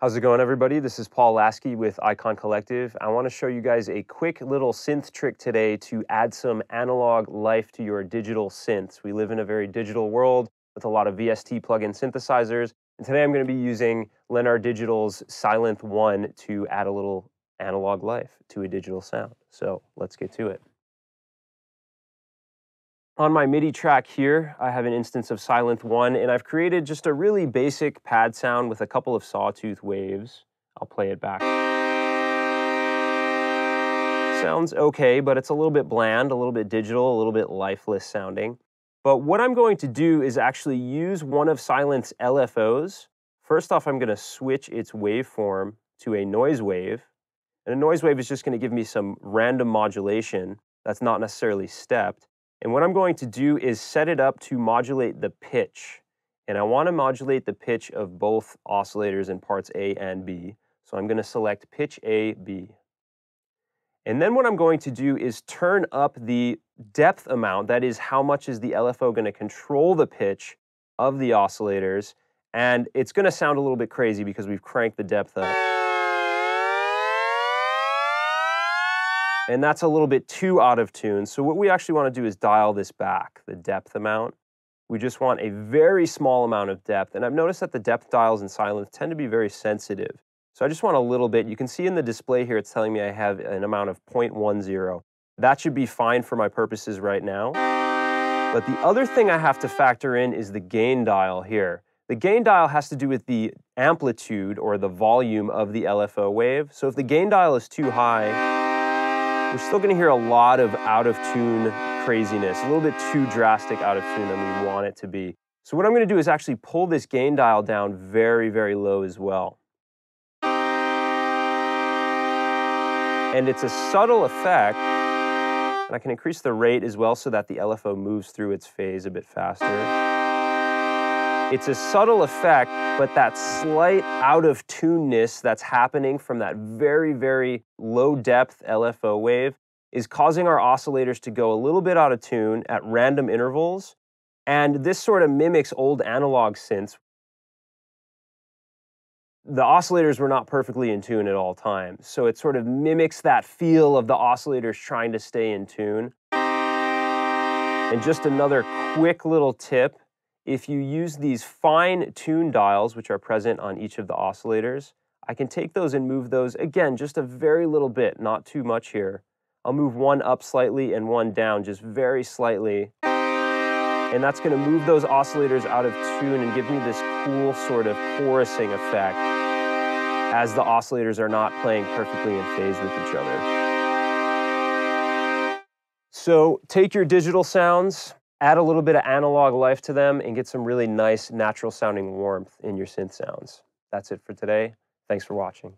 How's it going, everybody? This is Paul Laski with Icon Collective. I want to show you guys a quick little synth trick today to add some analog life to your digital synths. We live in a very digital world with a lot of VST plug-in synthesizers, and today I'm going to be using LennarDigital's Silent 1 to add a little analog life to a digital sound. So let's get to it. On my MIDI track here, I have an instance of Silent 1, and I've created just a really basic pad sound with a couple of sawtooth waves. I'll play it back. Sounds okay, but it's a little bit bland, a little bit digital, a little bit lifeless sounding. But what I'm going to do is actually use one of Silent's LFOs. First off, I'm going to switch its waveform to a noise wave. And a noise wave is just going to give me some random modulation that's not necessarily stepped. And what I'm going to do is set it up to modulate the pitch. And I want to modulate the pitch of both oscillators in parts A and B. So I'm going to select pitch A, B. And then what I'm going to do is turn up the depth amount. That is, how much is the LFO going to control the pitch of the oscillators. And it's going to sound a little bit crazy because we've cranked the depth up. And that's a little bit too out of tune. So what we actually want to do is dial this back, the depth amount. We just want a very small amount of depth. And I've noticed that the depth dials in Silent tend to be very sensitive. So I just want a little bit. You can see in the display here, it's telling me I have an amount of 0.10. That should be fine for my purposes right now. But the other thing I have to factor in is the gain dial here. The gain dial has to do with the amplitude or the volume of the LFO wave. So if the gain dial is too high, we're still going to hear a lot of out-of-tune craziness, a little bit too drastic out of tune than we want it to be. So what I'm going to do is actually pull this gain dial down very, very low as well. And it's a subtle effect, and I can increase the rate as well so that the LFO moves through its phase a bit faster. It's a subtle effect, but that slight out-of-tuneness that's happening from that very, very low-depth LFO wave is causing our oscillators to go a little bit out of tune at random intervals. And this sort of mimics old analog synths. The oscillators were not perfectly in tune at all times, so it sort of mimics that feel of the oscillators trying to stay in tune. And just another quick little tip. If you use these fine tune dials, which are present on each of the oscillators, I can take those and move those, again, just a very little bit, not too much here. I'll move one up slightly and one down just very slightly. And that's going to move those oscillators out of tune and give me this cool sort of chorusing effect as the oscillators are not playing perfectly in phase with each other. So take your digital sounds, add a little bit of analog life to them, and get some really nice, natural-sounding warmth in your synth sounds. That's it for today. Thanks for watching.